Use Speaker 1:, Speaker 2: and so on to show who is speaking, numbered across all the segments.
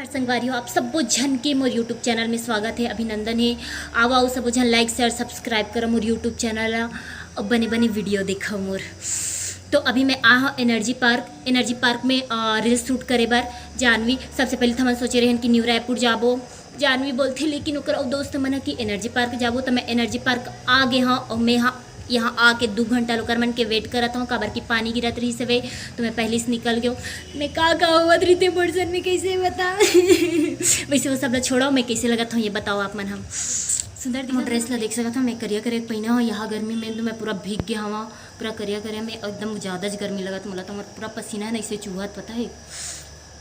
Speaker 1: संगवारी हो आप सब झन के मोर यूट्यूब चैनल में स्वागत है, अभिनंदन है। आओ आओ सब झन लाइक शेयर सब्सक्राइब करो मोर यूट्यूब चैनल और बने बने वीडियो देखो मोर। तो अभी मैं एनर्जी पार्क में रील्स शूट करे बार जानवी। सबसे पहले तो हम सोचे रहे कि न्यू रायपुर जाबो, जानवी बोलती लेकिन ओकर दोस्त मन कि एनर्जी पार्क जाबो। तो मैं एनर्जी पार्क आ गए हाँ और मैं यहाँ आके 2 घंटा लोकर मन के वेट करत हूँ काबर की पानी गिरत रही से वे। तो मैं पहले से निकल गया। मैं का होवत रही थे पर्सन में कैसे बता वैसे वो सब ला छोड़ो, मैं कैसे लगत हूँ ये बताओ आप मन। हम सुंदर ड्रेस ला देख सकत हूँ। मैं करिया करिया पहना हूँ यहाँ गर्मी में, तो मैं पूरा भीग गया हूँ पूरा करिया करिया में एकदम ज़्यादा गर्मी लगत मोला। तो पूरा पसीना नहीं से चूहत पता है।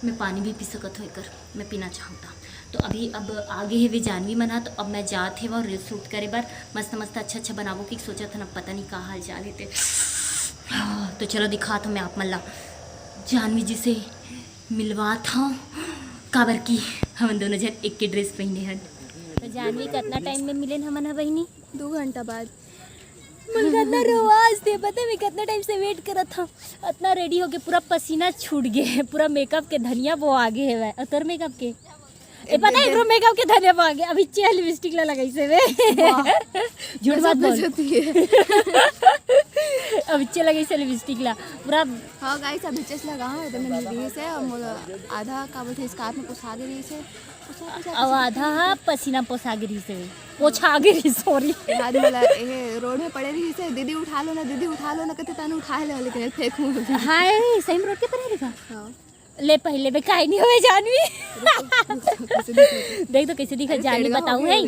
Speaker 1: मैं पानी भी पी सकत हूँ कर, मैं पीना चाहता। तो अब आगे है वे जानवी मना। तो अब मैं जात है वो रील शूट करे बार मस्त मस्त अच्छा बनाबो कि सोचा था ना पता नहीं कहाँ हाल चाल है। तो चलो दिखा था मैं आप मल्ला जानवी जी से मिलवा था काबर की हम दोनों जन एक के ड्रेस पहने हैं। तो जानवी कितना टाइम में मिले हमन है बहनी?
Speaker 2: 2 घंटा बाद।
Speaker 1: मन कितना रोवाज थे पता है। मैं कितना टाइम से वेट कर था, इतना रेडी हो के पूरा पसीना छूट गया, पूरा मेकअप के धनिया वो आगे है वह उतर मेकअप के पता है मेकअप के धनिया वो आगे। अभी चे लिपस्टिक ला लगाई से वे झूठ बात बोल अब चे लगाई से लिपस्टिक ला पूरा।
Speaker 2: हाँ गाइस अभी चेस लगा हूं एकदम मिली से और आधा का बोलते स्कार्फ में पोछा दे रही से
Speaker 1: अब आधा पसीना पोछा गिरी से पोछा गिरी सॉरी
Speaker 2: बाद वाला ये रोड में पड़े रही से दीदी उठा लो ना कहते ताने उठा ले लेकिन फेंकूं।
Speaker 1: हाय सही रोड के पर है।
Speaker 2: हां
Speaker 1: ले पहले में काहे नहीं हुए जानवी देख तो कैसे दिखा जानवी बताऊं है।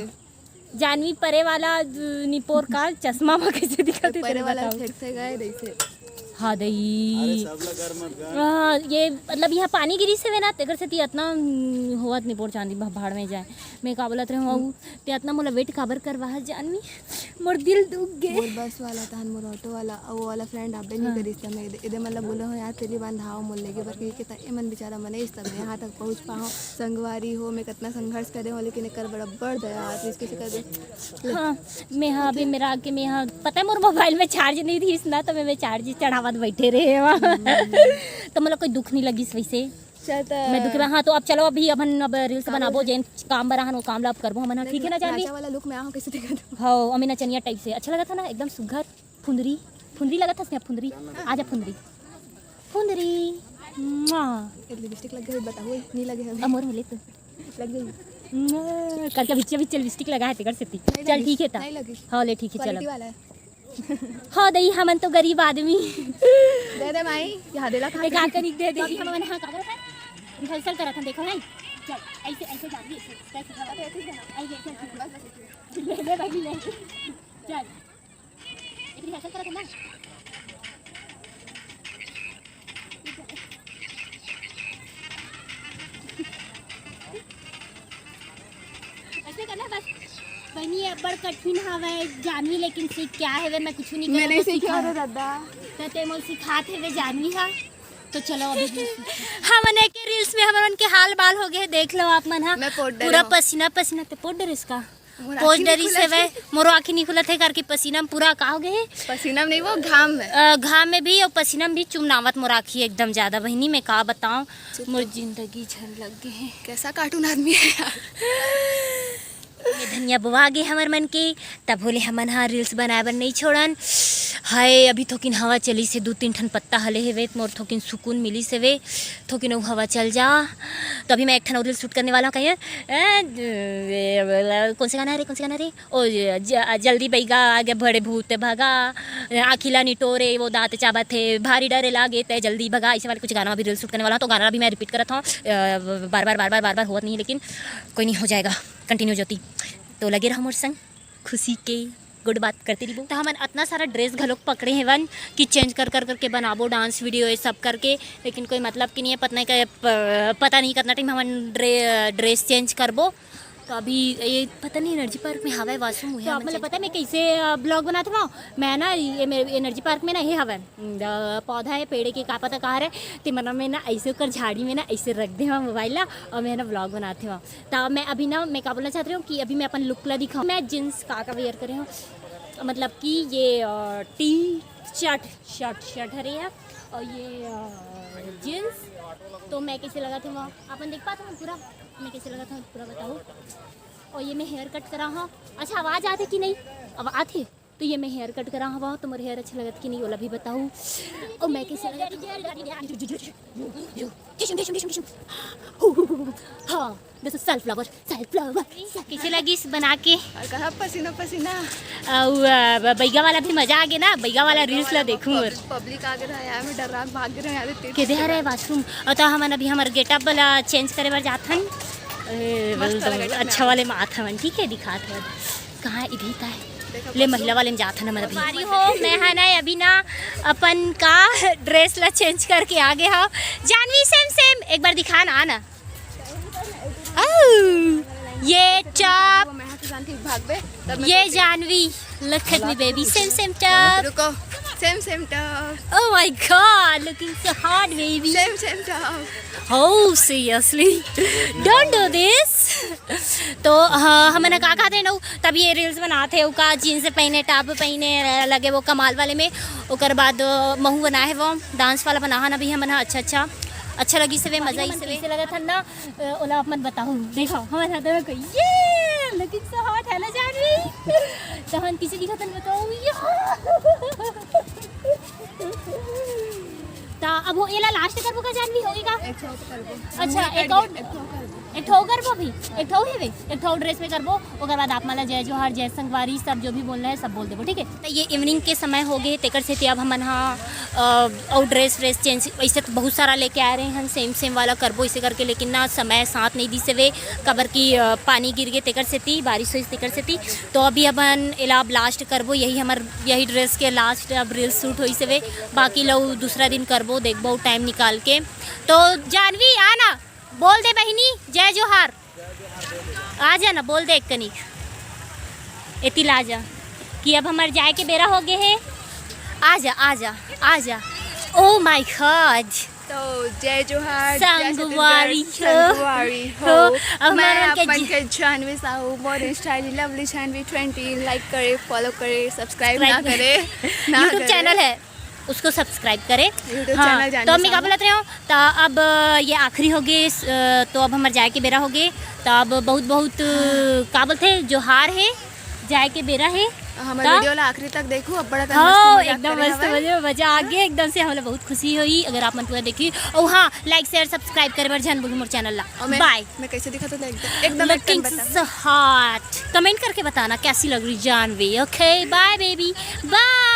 Speaker 1: जानवी परे वाला निपोर का चश्मा में कैसे दिखा
Speaker 2: परे वाला फेंक से गए देखते।
Speaker 1: हाँ दई ये मतलब यहाँ पानी गिरी से वे ना तेकर से इतना होवत नहीं पोर चांदी भाड़ में जाए। मैं का बोलत रहे हूँ ते इतना मोला वेट काबर करवा जानवी मोर दिल दुख गए।
Speaker 2: मोर बस वाला था मोर ऑटो वाला वो वाला फ्रेंड अबे नहीं करी था। मैं इधर मतलब बोला हूँ यार तेरी बंधाओ मोल लेके पर के ए मन बेचारा मने इस तब यहाँ तक पहुँच पाऊँ संगवारी हो। मैं कितना संघर्ष करे हो लेकिन कर बड़ा बढ़ दया इसके से कर दे। हाँ
Speaker 1: मैं हाँ अभी मेरा आके मैं यहाँ पता है मोर मोबाइल में चार्ज नहीं थी इसना तो मैं चार्ज चढ़ावा बैठे रहे वहाँ तो मतलब कोई दुख नहीं लगी वैसे मैं दुख। हाँ तो अब चलो अभी अब रील्स बनाबो जेन काम बरा हन वो काम ला अब करबो हमन। ठीक है ना जानवी
Speaker 2: वाला लुक में आओ कैसे दिखा दो।
Speaker 1: हां अमी नचनिया टाइप से अच्छा लगा था ना एकदम सुघर फुंदरी लगा था स्नैप फुंदरी आजा फुंदरी
Speaker 2: लिपस्टिक लग गई बताओ नहीं लगे
Speaker 1: अमर मिले तो
Speaker 2: लग गई
Speaker 1: कल का बिच्चे लिपस्टिक लगाए थे कर से चल ठीक है ता हां ले ठीक है चलो हाँ दई हमन तो गरीब आदमी
Speaker 2: दे दे माई यहाँ देला खा
Speaker 1: का करी दे दे हमन। हाँ का रिहर्सल करत हन देखो नहीं चल ऐसे जाती कैसे खबर ऐसे ऐसे ले ले भाई ले चल एक रिहर्सल करत हन ना ऐसे करना बस बनी है बड़ कठिन हवे जानवी लेकिन सीख क्या है वे मैं कुछ नहीं
Speaker 2: मैं नहीं सीखा रे दादा
Speaker 1: तो ते मोल सिखाते वे जानवी। हाँ तो चलो अभी हमने के रील्स में हमन के हाल बाल हो गए देख लो आप मन। हाँ पूरा पसीना ते पोडर इसका पोस्टरी से वे मोरो आँखी नहीं खुलत है करके पसीना पूरा का हो गए।
Speaker 2: पसीना में नहीं वो घाम
Speaker 1: में भी और पसीना में भी चुमनावत मोर आँखी एकदम ज्यादा बहनी मैं का बताऊं मोर जिंदगी झन लग गए है।
Speaker 2: कैसा कार्टून आदमी है यार।
Speaker 1: ये धनिया बुआ गए हमर मन के तब बोले हमन हाँ रील्स बनाए बर नहीं छोड़न। हाय अभी थोकिन हवा चली से 2-3 ठन पत्ता हले है वे मोर थोकिन सुकून मिली से वे थोकिन वो हवा चल जा। तो अभी मैं एक ठन रील शूट करने वाला हूँ कहीं कौन से गाना रे ओ जल्दी बैगा आगे बड़े भूत भगा आखिला निटोरे वो दांत चाबत थे भारी डरे लागे ते जल्दी भगा ऐसे वाले कुछ गाना अभी रील शूट करने वाला हूँ। तो गाना भी मैं रिपीट करता हूँ बार होता नहीं लेकिन कोई नहीं हो जाएगा कंटिन्यू जोती। तो लगे रहा मोर संग खुशी के गुड बात करती रही। तो हमन इतना सारा ड्रेस घलोक पकड़े हैं वन कि चेंज करके बनाबो डांस वीडियो ये सब करके लेकिन कोई मतलब कि नहीं है पता नहीं कितना टाइम हमन ड्रेस चेंज करबो। तो अभी ये पता नहीं एनर्जी पार्क में हवा वाशरूम हुआ तो मतलब पता है मैं कैसे ब्लॉग बनाती हूँ मैं ना ये मेरे एनर्जी पार्क में ना ये हवा पौधा है पेड़ के का पता कहाँ है तो मतलब मैं ना ऐसे कर झाड़ी में ना ऐसे रख दे वहाँ मोबाइल ला और मैं ना ब्लॉग बनाती हूँ। तो मैं अभी ना मैं क्या बोलना चाहती हूँ कि अभी मैं अपन लुक ला दिखाऊँ। मैं जीन्स का वेयर करे हूँ मतलब कि ये टी शर्ट है और ये जीन्स तो मैं कैसे लगा था वहाँ अपन देख पाते हो पूरा, मैं कैसे लगा था पूरा बताओ। और ये मैं हेयर कट करा हूँ, अच्छा आवाज़ आती कि नहीं, अब आती तो ये मैं हेयर कट करा हूँ, तो मेरे हेयर अच्छा लगता कि नहीं वाला भी बताऊँ। और मैं कैसे लगा हाँ जैसे सनफ्लावर कैसे लगी इस बना के।
Speaker 2: और कहा पसीना पसीना
Speaker 1: और बैगा वाला भी मजा आ गया ना, बैगा वाला रील्स ला देखूँ और
Speaker 2: पब्लिक आ गया यार, मैं डर रहा भाग रहा यार
Speaker 1: के दे रहे वाशरूम। और तो हम अभी हमारे गेटअप वाला चेंज करे बार जाथन अच्छा वाले में आथन, ठीक है दिखात है कहाँ इधर का है ले महिला वाले में जाथन हमारा बारी हो। मैं है ना अभी ना अपन का ड्रेस ला चेंज करके आ गया हो। जानवी सेम सेम एक बार दिखा ना आना। ये टॉप ये जानवी लखत में बेबी सेम टॉप।
Speaker 2: रुको same top.
Speaker 1: Oh my God, looking so hot, baby.
Speaker 2: Same top.
Speaker 1: Oh, seriously? Don't do this. तो हाँ हमने का कहते ना तब ये रील्स बनाते उका जीन्स पहने टॉप पहने लगे वो कमाल वाले में। ओकर बाद महू बना है वो डांस वाला बना है ना भी हमने अच्छा लगी से वे मजा ही से लगा था ना। ओला अपन बताऊँ देखो हमारे हाथ में कोई ये लुकिंग सो हॉट है ना जानवी। तो हम किसी दिखा था बताऊँ तो अब वो एला लास्ट करबो का जानवी होएगा। अच्छा एक ठो करबो भी एक ठो है वे एक ठो ड्रेस में करबो। ओकर बाद आप माला जय जोहार जय संगवारी सब जो भी बोलना है सब बोल देबो ठीक है। तो ये इवनिंग के समय हो गए तेकर से अब हमन और ड्रेस चेंज ऐसे तो बहुत सारा लेके आ रहे हैं सेम वाला करबो इसे करके, लेकिन ना समय साथ नहीं दी से वे कबर की पानी गिर गए तेकर से थी बारिश हुई तेकर से थी। तो अभी अपन एला लास्ट करबो यही ड्रेस के लास्ट अब रील्स शूट हुई से वे बाकी लोग दूसरा दिन करबो देखबो टाइम निकाल के। तो जानवी आना बोल दे बहिनी जय जोहार आ जा ना बोल दे एक कनिक एती ला जा कि अब हमारे जाए के बेरा हो गए है। आ जा ओ माय गॉड।
Speaker 2: तो जय जोहार
Speaker 1: संगवारी
Speaker 2: हो। मैं अपन के जानवी साहू बहुत स्टाइली लवली जानवी 20 लाइक करे फॉलो करे सब्सक्राइब ना करे
Speaker 1: यूट्यूब चैनल है उसको सब्सक्राइब करें। हाँ, तो मैं क्या बोलते रहे तो अब ये आखिरी हो गए तो अब हमारे जाए के बेरा हो गए। तो अब बहुत क्या बोलते जोहार है जाए के बेरा है।
Speaker 2: हमारे वीडियो ला आखिरी तक देखो अब बड़ा
Speaker 1: हाँ एकदम मस्त मजा आ गया एकदम से हमें बहुत खुशी हुई अगर आप मन पूरा देखी। और हाँ लाइक शेयर सब्सक्राइब करे बार जान बोलूँ मोर चैनल ला। बाय।
Speaker 2: मैं कैसे दिखा था एकदम
Speaker 1: लुकिंग सो हॉट कमेंट करके बताना कैसी लग रही Janhvi. Okay bye baby bye.